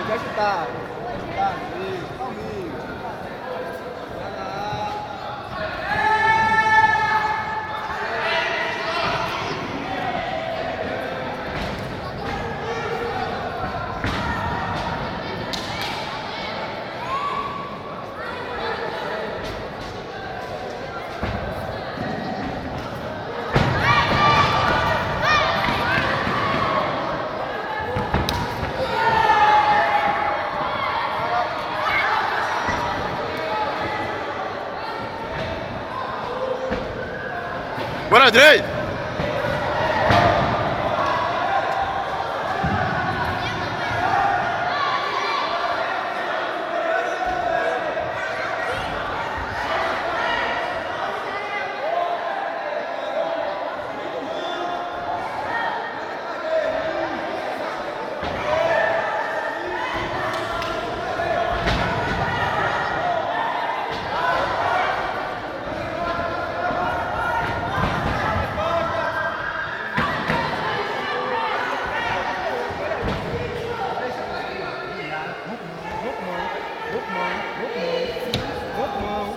quer chutar. Isso, calminho. Vai lá. Bora, Andrei!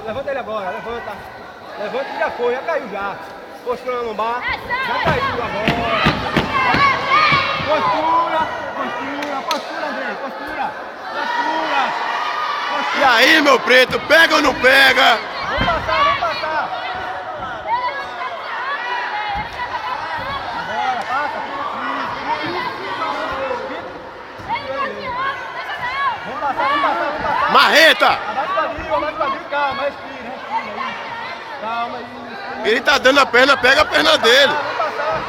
Levanta ele agora, levanta. Levanta que já foi, já caiu já. Postura na lombar, já caiu agora. Postura, André, postura. E aí, meu preto, pega ou não pega? Vamos passar. Bora, passa. Vamos passar. Marreta! Abaixa o quadril, calma, respira aí. Calma aí. Ele tá dando a perna, pega a perna dele. Vamos passar.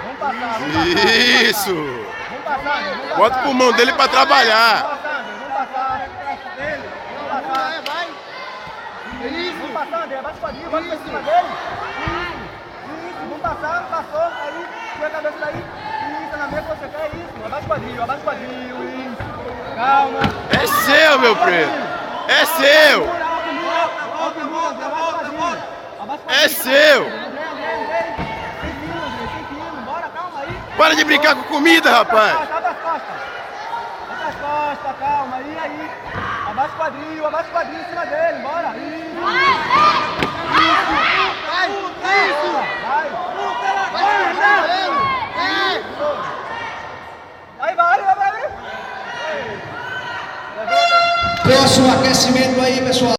Vamos passar. Isso! Vamos passar. Bota o pulmão dele pra trabalhar. Vamos passar. Vai. Isso. Vamos passar, André. Abaixa o quadril, bota pra cima dele. Isso. Vamos passar, passou. Aí, põe a cabeça daí. Isso, na meia que você quer, isso. Abaixa o quadril, isso. Calma. É seu, meu preto! É seu! É seu! Bora, calma aí. Para de brincar com comida, rapaz! Abre as costas, calma aí. Abaixa o quadril em cima dele, bora. Isso. Vai. Aí. Próximo aquecimento aí, pessoal.